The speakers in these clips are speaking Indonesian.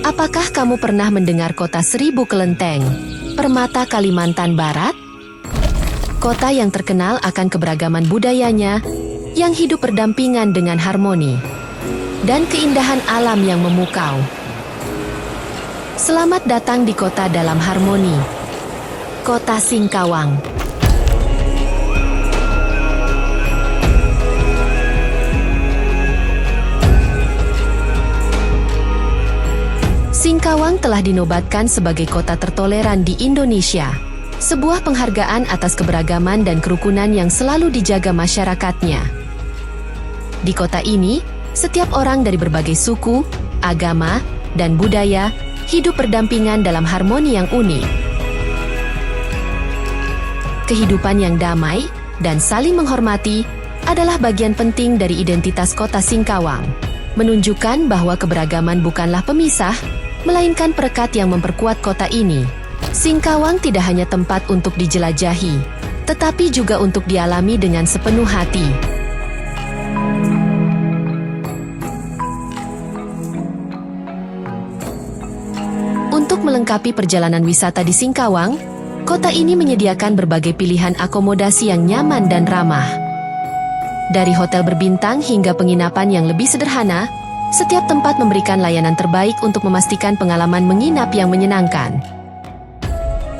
Apakah kamu pernah mendengar kota Seribu Kelenteng, Permata, Kalimantan Barat? Kota yang terkenal akan keberagaman budayanya, yang hidup berdampingan dengan harmoni, dan keindahan alam yang memukau. Selamat datang di kota dalam harmoni, Kota Singkawang. Singkawang telah dinobatkan sebagai kota tertoleran di Indonesia, sebuah penghargaan atas keberagaman dan kerukunan yang selalu dijaga masyarakatnya. Di kota ini, setiap orang dari berbagai suku, agama, dan budaya hidup berdampingan dalam harmoni yang unik. Kehidupan yang damai dan saling menghormati adalah bagian penting dari identitas kota Singkawang, menunjukkan bahwa keberagaman bukanlah pemisah, melainkan perekat yang memperkuat kota ini. Singkawang tidak hanya tempat untuk dijelajahi, tetapi juga untuk dialami dengan sepenuh hati. Untuk melengkapi perjalanan wisata di Singkawang, kota ini menyediakan berbagai pilihan akomodasi yang nyaman dan ramah. Dari hotel berbintang hingga penginapan yang lebih sederhana, setiap tempat memberikan layanan terbaik untuk memastikan pengalaman menginap yang menyenangkan.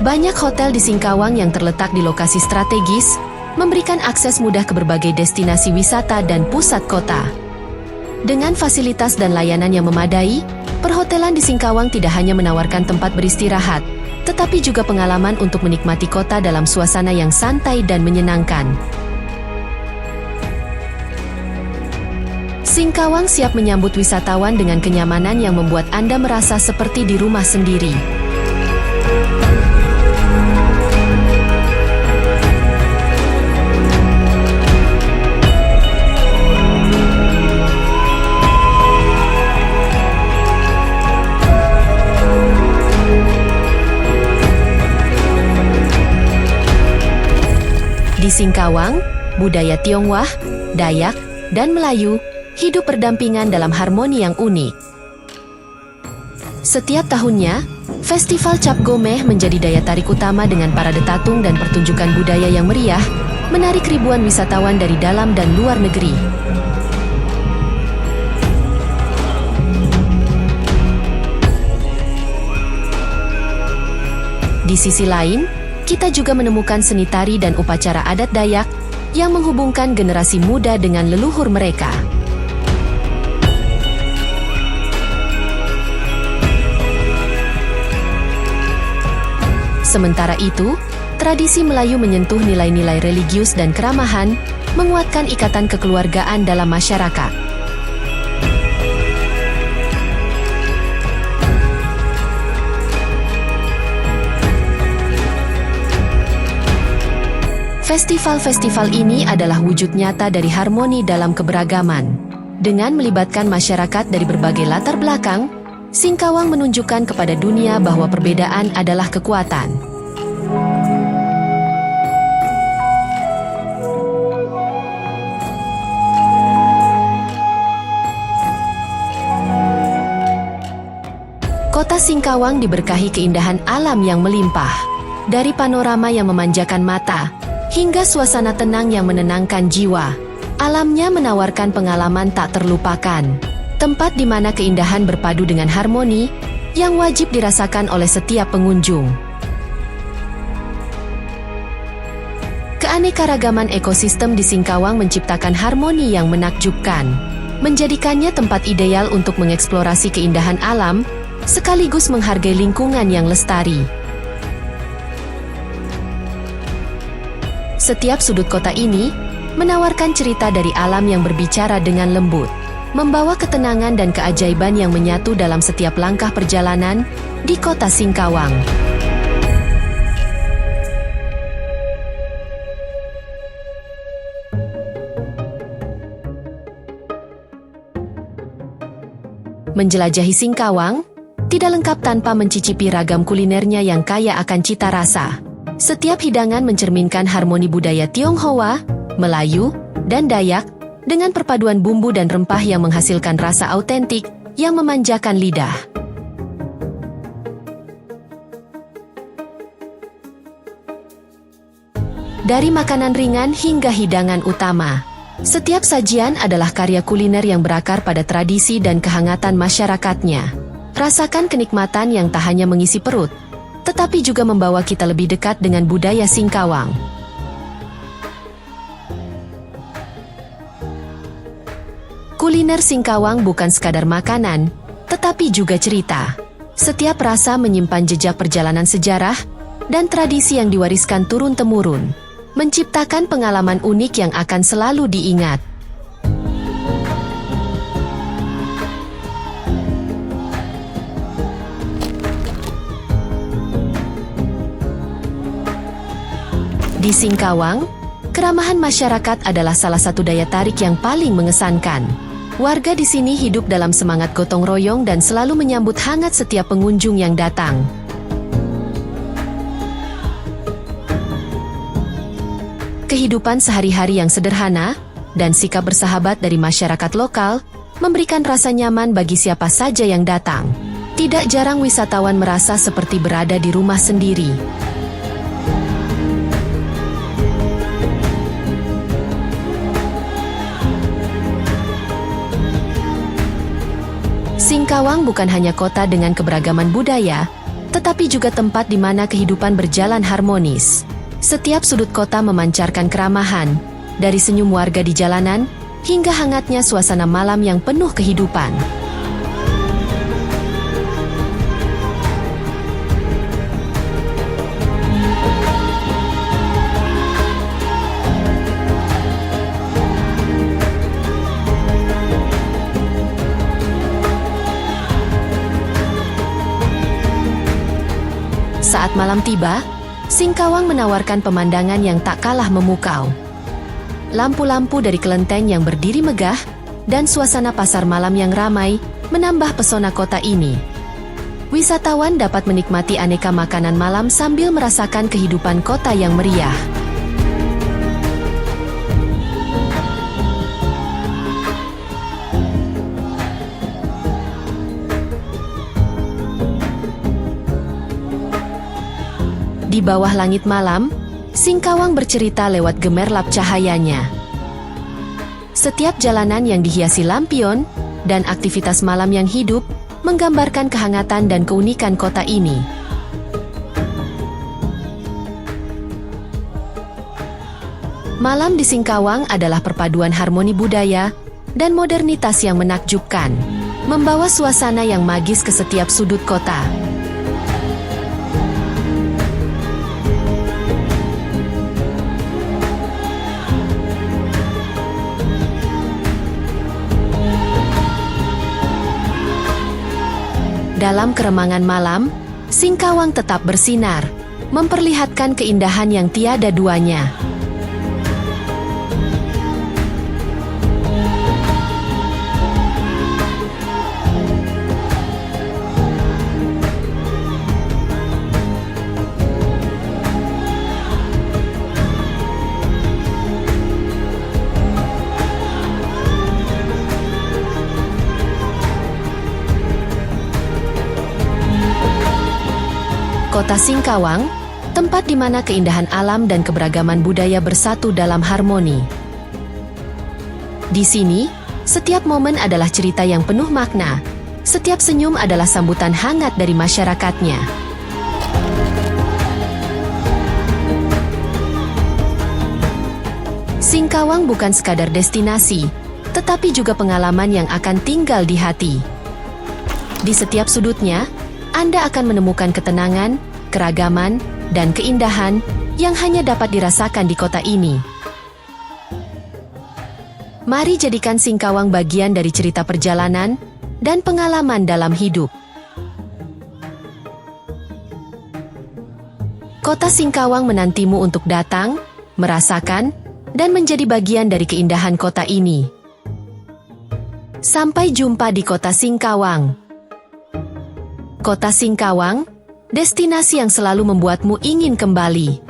Banyak hotel di Singkawang yang terletak di lokasi strategis, memberikan akses mudah ke berbagai destinasi wisata dan pusat kota. Dengan fasilitas dan layanan yang memadai, perhotelan di Singkawang tidak hanya menawarkan tempat beristirahat, tetapi juga pengalaman untuk menikmati kota dalam suasana yang santai dan menyenangkan. Singkawang siap menyambut wisatawan dengan kenyamanan yang membuat Anda merasa seperti di rumah sendiri. Di Singkawang, budaya Tionghoa, Dayak, dan Melayu hidup berdampingan dalam harmoni yang unik. Setiap tahunnya, Festival Cap Gomeh menjadi daya tarik utama dengan parade tatung dan pertunjukan budaya yang meriah, menarik ribuan wisatawan dari dalam dan luar negeri. Di sisi lain, kita juga menemukan seni tari dan upacara adat Dayak yang menghubungkan generasi muda dengan leluhur mereka. Sementara itu, tradisi Melayu menyentuh nilai-nilai religius dan keramahan, menguatkan ikatan kekeluargaan dalam masyarakat. Festival-festival ini adalah wujud nyata dari harmoni dalam keberagaman. Dengan melibatkan masyarakat dari berbagai latar belakang, Singkawang menunjukkan kepada dunia bahwa perbedaan adalah kekuatan. Kota Singkawang diberkahi keindahan alam yang melimpah. Dari panorama yang memanjakan mata, hingga suasana tenang yang menenangkan jiwa, alamnya menawarkan pengalaman tak terlupakan. Tempat di mana keindahan berpadu dengan harmoni yang wajib dirasakan oleh setiap pengunjung. Keanekaragaman ekosistem di Singkawang menciptakan harmoni yang menakjubkan, menjadikannya tempat ideal untuk mengeksplorasi keindahan alam, sekaligus menghargai lingkungan yang lestari. Setiap sudut kota ini menawarkan cerita dari alam yang berbicara dengan lembut, membawa ketenangan dan keajaiban yang menyatu dalam setiap langkah perjalanan di kota Singkawang. Menjelajahi Singkawang tidak lengkap tanpa mencicipi ragam kulinernya yang kaya akan cita rasa. Setiap hidangan mencerminkan harmoni budaya Tionghoa, Melayu, dan Dayak, dengan perpaduan bumbu dan rempah yang menghasilkan rasa autentik yang memanjakan lidah. Dari makanan ringan hingga hidangan utama, setiap sajian adalah karya kuliner yang berakar pada tradisi dan kehangatan masyarakatnya. Rasakan kenikmatan yang tak hanya mengisi perut, tetapi juga membawa kita lebih dekat dengan budaya Singkawang. Kuliner Singkawang bukan sekadar makanan, tetapi juga cerita. Setiap rasa menyimpan jejak perjalanan sejarah dan tradisi yang diwariskan turun-temurun, menciptakan pengalaman unik yang akan selalu diingat. Di Singkawang, keramahan masyarakat adalah salah satu daya tarik yang paling mengesankan. Warga di sini hidup dalam semangat gotong royong dan selalu menyambut hangat setiap pengunjung yang datang. Kehidupan sehari-hari yang sederhana dan sikap bersahabat dari masyarakat lokal memberikan rasa nyaman bagi siapa saja yang datang. Tidak jarang wisatawan merasa seperti berada di rumah sendiri. Singkawang bukan hanya kota dengan keberagaman budaya, tetapi juga tempat di mana kehidupan berjalan harmonis. Setiap sudut kota memancarkan keramahan, dari senyum warga di jalanan, hingga hangatnya suasana malam yang penuh kehidupan. Saat malam tiba, Singkawang menawarkan pemandangan yang tak kalah memukau. Lampu-lampu dari kelenteng yang berdiri megah, dan suasana pasar malam yang ramai, menambah pesona kota ini. Wisatawan dapat menikmati aneka makanan malam sambil merasakan kehidupan kota yang meriah. Di bawah langit malam, Singkawang bercerita lewat gemerlap cahayanya. Setiap jalanan yang dihiasi lampion dan aktivitas malam yang hidup menggambarkan kehangatan dan keunikan kota ini. Malam di Singkawang adalah perpaduan harmoni budaya dan modernitas yang menakjubkan, membawa suasana yang magis ke setiap sudut kota. Dalam keremangan malam, Singkawang tetap bersinar, memperlihatkan keindahan yang tiada duanya. Kota Singkawang, tempat di mana keindahan alam dan keberagaman budaya bersatu dalam harmoni. Di sini, setiap momen adalah cerita yang penuh makna. Setiap senyum adalah sambutan hangat dari masyarakatnya. Singkawang bukan sekadar destinasi, tetapi juga pengalaman yang akan tinggal di hati. Di setiap sudutnya, Anda akan menemukan ketenangan, keragaman, dan keindahan yang hanya dapat dirasakan di kota ini. Mari jadikan Singkawang bagian dari cerita perjalanan dan pengalaman dalam hidup. Kota Singkawang menantimu untuk datang, merasakan, dan menjadi bagian dari keindahan kota ini. Sampai jumpa di Kota Singkawang. Kota Singkawang, destinasi yang selalu membuatmu ingin kembali.